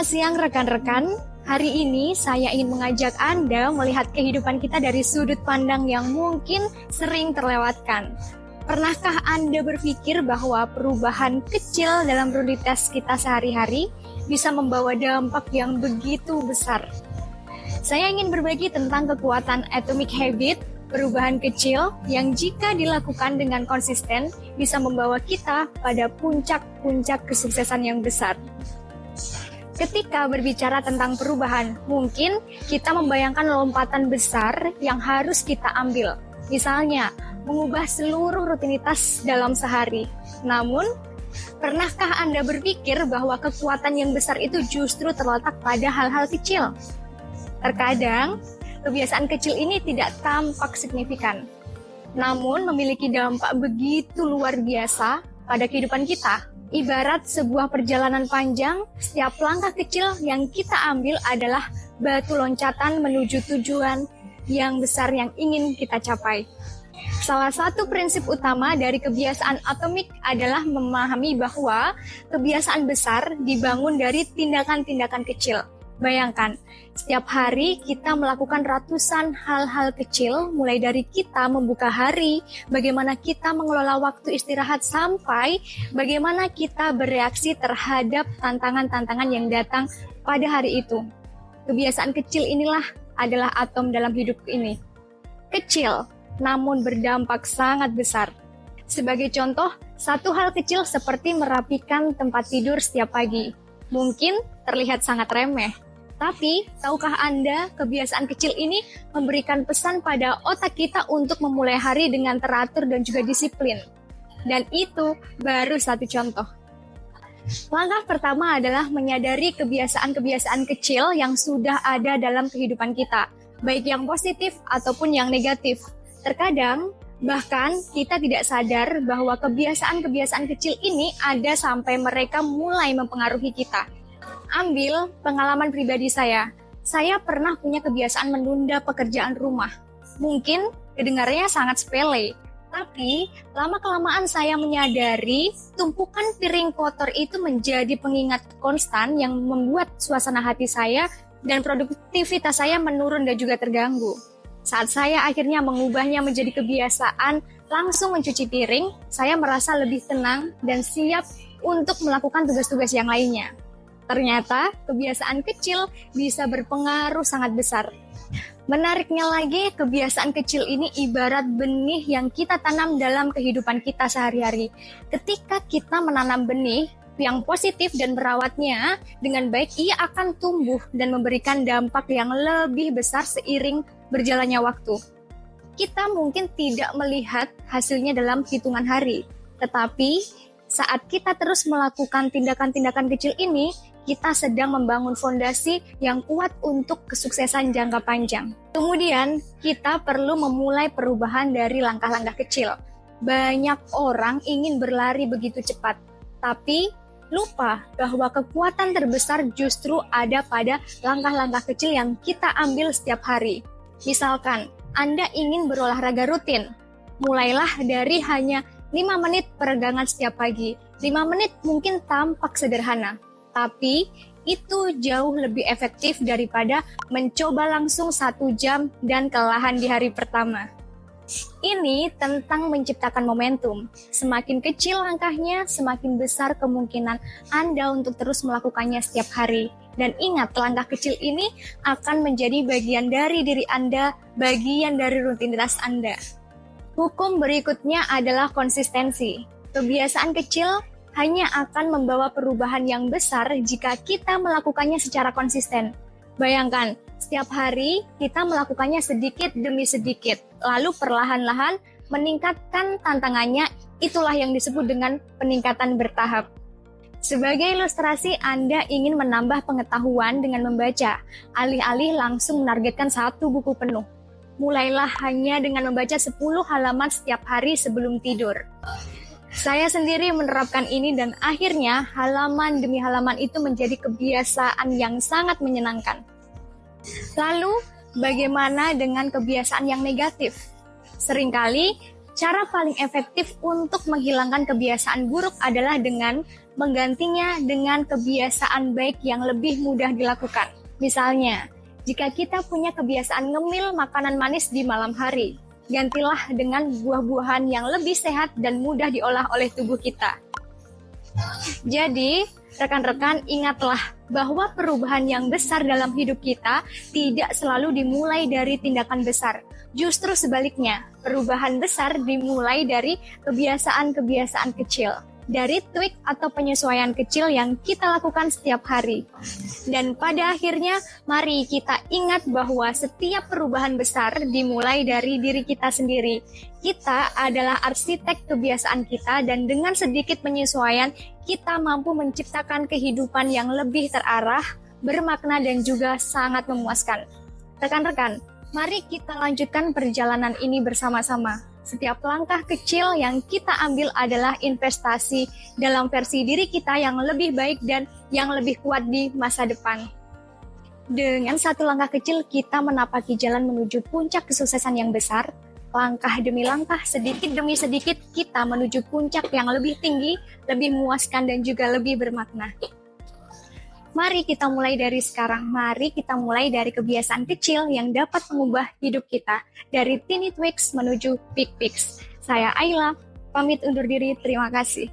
Selamat siang rekan-rekan. Hari ini saya ingin mengajak Anda melihat kehidupan kita dari sudut pandang yang mungkin sering terlewatkan. Pernahkah Anda berpikir bahwa perubahan kecil dalam rutinitas kita sehari-hari bisa membawa dampak yang begitu besar? Saya ingin berbagi tentang kekuatan atomic habit, perubahan kecil yang jika dilakukan dengan konsisten bisa membawa kita pada puncak-puncak kesuksesan yang besar. Ketika berbicara tentang perubahan, mungkin kita membayangkan lompatan besar yang harus kita ambil. Misalnya, mengubah seluruh rutinitas dalam sehari. Namun, pernahkah Anda berpikir bahwa kekuatan yang besar itu justru terletak pada hal-hal kecil? Terkadang, kebiasaan kecil ini tidak tampak signifikan, namun memiliki dampak begitu luar biasa pada kehidupan kita. Ibarat sebuah perjalanan panjang, setiap langkah kecil yang kita ambil adalah batu loncatan menuju tujuan yang besar yang ingin kita capai. Salah satu prinsip utama dari kebiasaan atomik adalah memahami bahwa kebiasaan besar dibangun dari tindakan-tindakan kecil. Bayangkan, setiap hari kita melakukan ratusan hal-hal kecil, mulai dari kita membuka hari, bagaimana kita mengelola waktu istirahat, sampai bagaimana kita bereaksi terhadap tantangan-tantangan yang datang pada hari itu. Kebiasaan kecil inilah adalah atom dalam hidup ini. Kecil, namun berdampak sangat besar. Sebagai contoh, satu hal kecil seperti merapikan tempat tidur setiap pagi. Mungkin terlihat sangat remeh. Tapi, tahukah Anda, kebiasaan kecil ini memberikan pesan pada otak kita untuk memulai hari dengan teratur dan juga disiplin. Dan itu baru satu contoh. Langkah pertama adalah menyadari kebiasaan-kebiasaan kecil yang sudah ada dalam kehidupan kita, baik yang positif ataupun yang negatif. Terkadang, bahkan kita tidak sadar bahwa kebiasaan-kebiasaan kecil ini ada sampai mereka mulai mempengaruhi kita. Ambil pengalaman pribadi saya. Saya pernah punya kebiasaan menunda pekerjaan rumah. Mungkin kedengarannya sangat sepele, tapi lama-kelamaan saya menyadari tumpukan piring kotor itu menjadi pengingat konstan yang membuat suasana hati saya dan produktivitas saya menurun dan juga terganggu. Saat saya akhirnya mengubahnya menjadi kebiasaan langsung mencuci piring, saya merasa lebih tenang dan siap untuk melakukan tugas-tugas yang lainnya. Ternyata, kebiasaan kecil bisa berpengaruh sangat besar. Menariknya lagi, kebiasaan kecil ini ibarat benih yang kita tanam dalam kehidupan kita sehari-hari. Ketika kita menanam benih yang positif dan merawatnya dengan baik, ia akan tumbuh dan memberikan dampak yang lebih besar seiring berjalannya waktu. Kita mungkin tidak melihat hasilnya dalam hitungan hari, tetapi saat kita terus melakukan tindakan-tindakan kecil ini, kita sedang membangun fondasi yang kuat untuk kesuksesan jangka panjang. Kemudian, kita perlu memulai perubahan dari langkah-langkah kecil. Banyak orang ingin berlari begitu cepat, tapi lupa bahwa kekuatan terbesar justru ada pada langkah-langkah kecil yang kita ambil setiap hari. Misalkan, Anda ingin berolahraga rutin. Mulailah dari hanya 5 menit peregangan setiap pagi. 5 menit mungkin tampak sederhana, tapi itu jauh lebih efektif daripada mencoba langsung 1 jam dan kelelahan di hari pertama. Ini tentang menciptakan momentum. Semakin kecil langkahnya, semakin besar kemungkinan Anda untuk terus melakukannya setiap hari. Dan ingat, langkah kecil ini akan menjadi bagian dari diri Anda, bagian dari rutinitas Anda. Hukum berikutnya adalah konsistensi. Kebiasaan kecil hanya akan membawa perubahan yang besar jika kita melakukannya secara konsisten. Bayangkan, setiap hari kita melakukannya sedikit demi sedikit, lalu perlahan-lahan meningkatkan tantangannya. Itulah yang disebut dengan peningkatan bertahap. Sebagai ilustrasi, Anda ingin menambah pengetahuan dengan membaca, alih-alih langsung menargetkan 1 buku penuh. Mulailah hanya dengan membaca 10 halaman setiap hari sebelum tidur. Saya sendiri menerapkan ini dan akhirnya halaman demi halaman itu menjadi kebiasaan yang sangat menyenangkan. Lalu, bagaimana dengan kebiasaan yang negatif? Seringkali Cara paling efektif untuk menghilangkan kebiasaan buruk adalah dengan menggantinya dengan kebiasaan baik yang lebih mudah dilakukan. Misalnya, jika kita punya kebiasaan ngemil makanan manis di malam hari, gantilah dengan buah-buahan yang lebih sehat dan mudah diolah oleh tubuh kita. Jadi, rekan-rekan ingatlah bahwa perubahan yang besar dalam hidup kita tidak selalu dimulai dari tindakan besar. Justru sebaliknya, perubahan besar dimulai dari kebiasaan-kebiasaan kecil, dari tweak atau penyesuaian kecil yang kita lakukan setiap hari. Dan pada akhirnya, mari kita ingat bahwa setiap perubahan besar dimulai dari diri kita sendiri. Kita adalah arsitek kebiasaan kita, dan dengan sedikit penyesuaian, kita mampu menciptakan kehidupan yang lebih terarah, bermakna, dan juga sangat memuaskan. Rekan-rekan, mari kita lanjutkan perjalanan ini bersama-sama. Setiap langkah kecil yang kita ambil adalah investasi dalam versi diri kita yang lebih baik dan yang lebih kuat di masa depan. Dengan satu langkah kecil, kita menapaki jalan menuju puncak kesuksesan yang besar. Langkah demi langkah, sedikit demi sedikit, kita menuju puncak yang lebih tinggi, lebih memuaskan, dan juga lebih bermakna. Mari kita mulai dari sekarang. Mari kita mulai dari kebiasaan kecil yang dapat mengubah hidup kita. Dari tiny tweaks menuju big fix. Saya Ayla, pamit undur diri. Terima kasih.